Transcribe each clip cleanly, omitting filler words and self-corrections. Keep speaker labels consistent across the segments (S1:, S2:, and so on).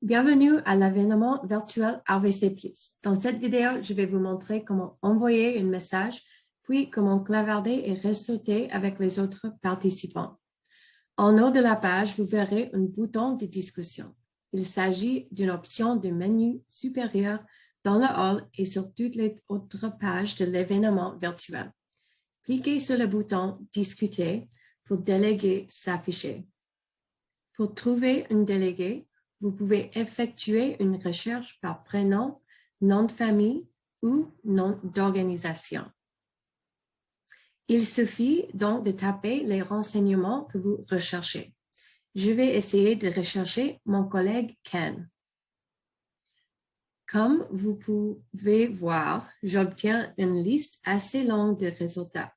S1: Bienvenue à l'événement virtuel RVC+. Dans cette vidéo, je vais vous montrer comment envoyer un message, puis comment clavarder et ressortir avec les autres participants. En haut de la page, vous verrez un bouton de discussion. Il s'agit d'une option du menu supérieur dans le hall et sur toutes les autres pages de l'événement virtuel. Cliquez sur le bouton « Discuter » pour déléguer s'afficher. Pour trouver un délégué, vous pouvez effectuer une recherche par prénom, nom de famille ou nom d'organisation. Il suffit donc de taper les renseignements que vous recherchez. Je vais essayer de rechercher mon collègue Ken. Comme vous pouvez voir, j'obtiens une liste assez longue de résultats.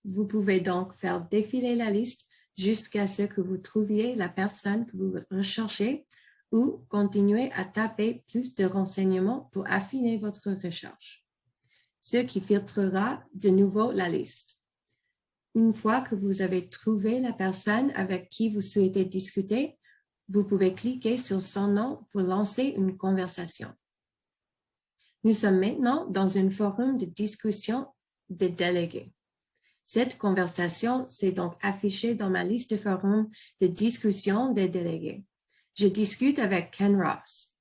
S1: Vous pouvez donc faire défiler la liste jusqu'à ce que vous trouviez la personne que vous recherchez ou continuer à taper plus de renseignements pour affiner votre recherche, ce qui filtrera de nouveau la liste. Une fois que vous avez trouvé la personne avec qui vous souhaitez discuter, vous pouvez cliquer sur son nom pour lancer une conversation. Nous sommes maintenant dans un forum de discussion des délégués. Cette conversation s'est donc affichée dans ma liste de forums de discussion des délégués. Je discute avec Ken Ross.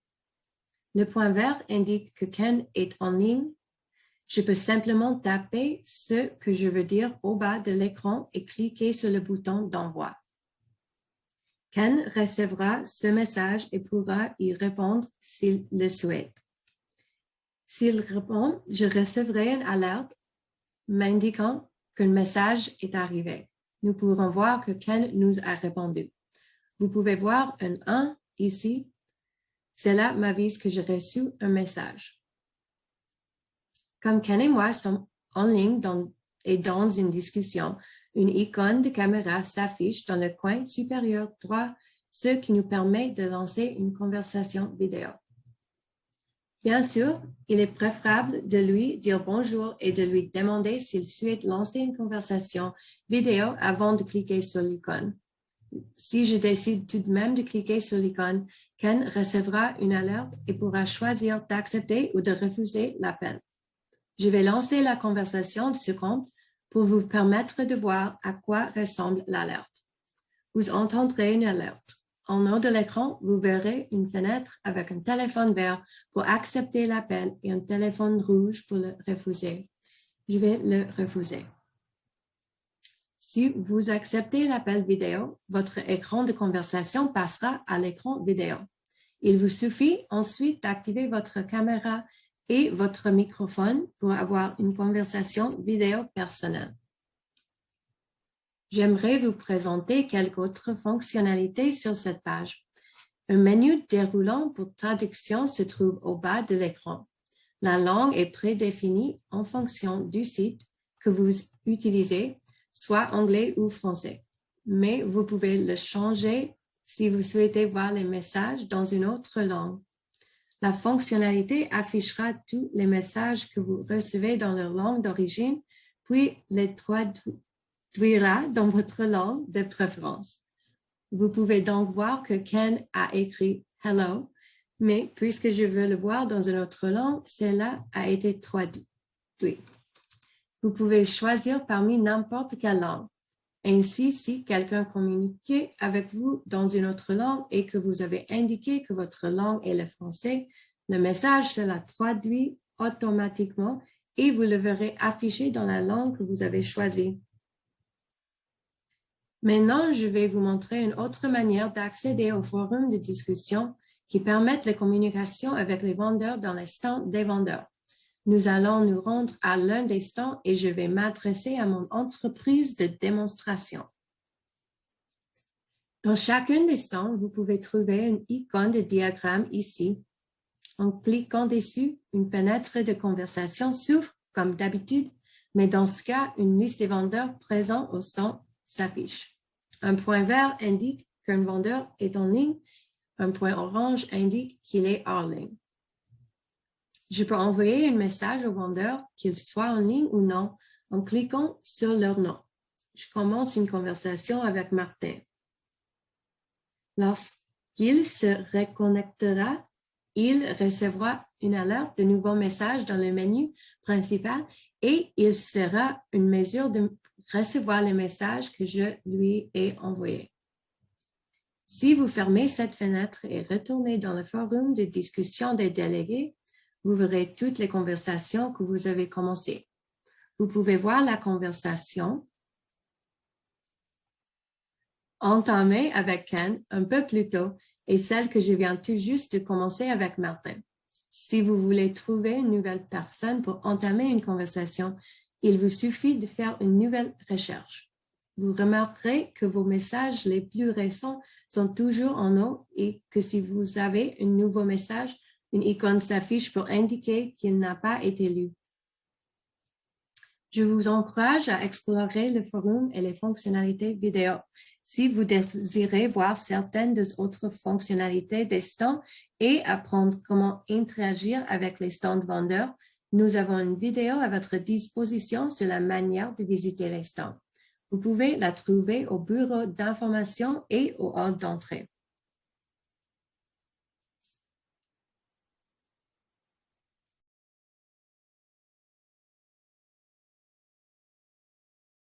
S1: Le point vert indique que Ken est en ligne. Je peux simplement taper ce que je veux dire au bas de l'écran et cliquer sur le bouton d'envoi. Ken recevra ce message et pourra y répondre s'il le souhaite. S'il répond, je recevrai une alerte m'indiquant qu'un message est arrivé. Nous pourrons voir que Ken nous a répondu. Vous pouvez voir un 1 ici. Cela m'avise que j'ai reçu un message. Comme Ken et moi sommes en ligne et dans une discussion, une icône de caméra s'affiche dans le coin supérieur droit, ce qui nous permet de lancer une conversation vidéo. Bien sûr, il est préférable de lui dire bonjour et de lui demander s'il souhaite lancer une conversation vidéo avant de cliquer sur l'icône. Si je décide tout de même de cliquer sur l'icône, Ken recevra une alerte et pourra choisir d'accepter ou de refuser l'appel. Je vais lancer la conversation de ce compte pour vous permettre de voir à quoi ressemble l'alerte. Vous entendrez une alerte. En haut de l'écran, vous verrez une fenêtre avec un téléphone vert pour accepter l'appel et un téléphone rouge pour le refuser. Je vais le refuser. Si vous acceptez l'appel vidéo, votre écran de conversation passera à l'écran vidéo. Il vous suffit ensuite d'activer votre caméra et votre microphone pour avoir une conversation vidéo personnelle. J'aimerais vous présenter quelques autres fonctionnalités sur cette page. Un menu déroulant pour traduction se trouve au bas de l'écran. La langue est prédéfinie en fonction du site que vous utilisez, soit anglais ou français. Mais vous pouvez le changer si vous souhaitez voir les messages dans une autre langue. La fonctionnalité affichera tous les messages que vous recevez dans leur langue d'origine, puis les traduira dans votre langue de préférence. Vous pouvez donc voir que Ken a écrit « Hello », mais puisque je veux le voir dans une autre langue, cela a été traduit. Vous pouvez choisir parmi n'importe quelle langue. Ainsi, si quelqu'un communique avec vous dans une autre langue et que vous avez indiqué que votre langue est le français, le message sera traduit automatiquement et vous le verrez affiché dans la langue que vous avez choisie. Maintenant, je vais vous montrer une autre manière d'accéder au forum de discussion qui permettent la communication avec les vendeurs dans les stands des vendeurs. Nous allons nous rendre à l'un des stands et je vais m'adresser à mon entreprise de démonstration. Dans chacun des stands, vous pouvez trouver une icône de diagramme ici. En cliquant dessus, une fenêtre de conversation s'ouvre comme d'habitude, mais dans ce cas, une liste des vendeurs présents au stand s'affiche. Un point vert indique qu'un vendeur est en ligne, un point orange indique qu'il est hors ligne. Je peux envoyer un message au vendeur, qu'il soit en ligne ou non, en cliquant sur leur nom. Je commence une conversation avec Martin. qu'il se reconnectera, il recevra une alerte de nouveaux messages dans le menu principal et il sera une mesure de recevoir les messages que je lui ai envoyés. Si vous fermez cette fenêtre et retournez dans le forum de discussion des délégués, vous verrez toutes les conversations que vous avez commencées. Vous pouvez voir la conversation entamée avec Ken un peu plus tôt et celle que je viens tout juste de commencer avec Martin. Si vous voulez trouver une nouvelle personne pour entamer une conversation, il vous suffit de faire une nouvelle recherche. Vous remarquerez que vos messages les plus récents sont toujours en haut et que si vous avez un nouveau message, une icône s'affiche pour indiquer qu'il n'a pas été lu. Je vous encourage à explorer le forum et les fonctionnalités vidéo. Si vous désirez voir certaines des autres fonctionnalités des stands et apprendre comment interagir avec les stands vendeurs, nous avons une vidéo à votre disposition sur la manière de visiter les stands. Vous pouvez la trouver au bureau d'information et au hall d'entrée.